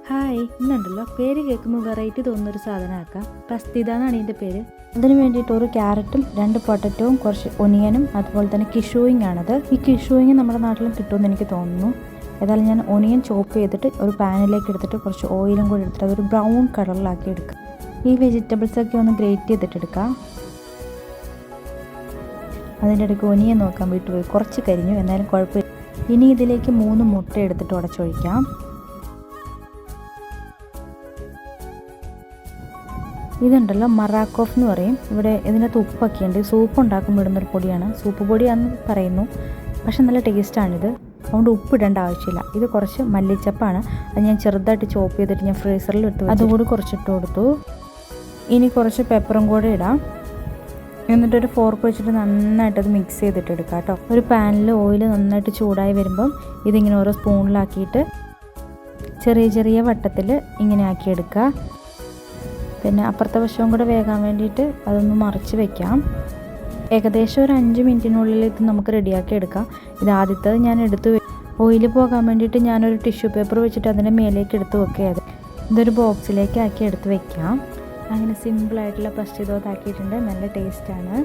Hi, ഇന്നുണ്ടല്ലോ പേര് കേൾക്കുമ്പോൾ variety തോന്നുന്നൊരു സാധനമാക്കാം. പ്രസ്തിത എന്നാണ് ഇതിൻ്റെ പേര്. അതിന് വേണ്ടിയിട്ട് ഒരു ക്യാരറ്റും 2 പൊട്ടറ്റോവും കുറച്ച് ഒനിയനും അതുപോലെ തന്നെ കിഷുവിങ് ആണത്. ഈ കിഷുവിങ് നമ്മുടെ നാട്ടിലും കിട്ടുമെന്ന് എനിക്ക് തോന്നുന്നു. ഏതായാലും ഞാൻ ഒനിയൻ ചോപ്പ് ചെയ്തിട്ട് ഒരു പാനിലേക്ക് എടുത്തിട്ട് കുറച്ച് ഓയിലും കൂടി എടുത്തിട്ട് അതൊരു ബ്രൗൺ കളറിലാക്കി എടുക്കുക. ഈ വെജിറ്റബിൾസൊക്കെ ഒന്ന് ഗ്രേറ്റ് ചെയ്തിട്ടെടുക്കാം. അതിൻ്റെ ഇടയ്ക്ക് ഒനിയൻ നോക്കാൻ വിട്ടുപോയി, കുറച്ച് കരിഞ്ഞു, എന്നാലും കുഴപ്പമില്ല. ഇനി ഇതിലേക്ക് 3 മുട്ട എടുത്തിട്ട് ഉടച്ചൊഴിക്കാം. ഇതുണ്ടല്ലോ മറാക്കോഫ് എന്ന് പറയും. ഇവിടെ ഇതിനകത്ത് ഉപ്പൊക്കെ ഉണ്ട്. സൂപ്പ് ഉണ്ടാക്കുമ്പോൾ ഇടുന്നൊരു പൊടിയാണ്. സൂപ്പ് പൊടിയാണെന്ന് പറയുന്നു, പക്ഷെ നല്ല ടേസ്റ്റാണിത്. അതുകൊണ്ട് ഉപ്പ് ഇടേണ്ട ആവശ്യമില്ല. ഇത് കുറച്ച് മല്ലിച്ചപ്പാണ്. അത് ഞാൻ ചെറുതായിട്ട് ചോപ്പ് ചെയ്തിട്ട് ഞാൻ ഫ്രീസറിൽ എടുത്തു, അതുകൂടി കുറച്ചിട്ട് കൊടുത്തു. ഇനി കുറച്ച് പെപ്പറും കൂടെ ഇടാം. എന്നിട്ടൊരു ഫോർക്ക് വെച്ചിട്ട് നന്നായിട്ടത് മിക്സ് ചെയ്തിട്ട് എടുക്കാം കേട്ടോ. ഒരു പാനിൽ ഓയിൽ നന്നായിട്ട് ചൂടായി വരുമ്പം ഇതിങ്ങനെ ഓരോ സ്പൂണിലാക്കിയിട്ട് ചെറിയ ചെറിയ വട്ടത്തിൽ ഇങ്ങനെ ആക്കിയെടുക്കുക. പിന്നെ അപ്പുറത്തെ വശവും കൂടെ വേകാൻ വേണ്ടിയിട്ട് അതൊന്ന് മറിച്ച് വെക്കാം. ഏകദേശം ഒരു 5 മിനിറ്റിനുള്ളിൽ ഇത് നമുക്ക് റെഡിയാക്കി എടുക്കാം. ഇത് ആദ്യത്തത് ഞാൻ ഓയിൽ പോകാൻ വേണ്ടിയിട്ട് ഞാനൊരു ടിഷ്യൂ പേപ്പർ വെച്ചിട്ട് അതിൻ്റെ മേലേക്ക് എടുത്ത് വെക്കുക. ഇതൊരു ബോക്സിലേക്ക് ആക്കി എടുത്ത് വെക്കാം. അങ്ങനെ സിമ്പിളായിട്ടുള്ള പ്രസ്തുതമാക്കിയിട്ടുണ്ട്. നല്ല ടേസ്റ്റാണ്.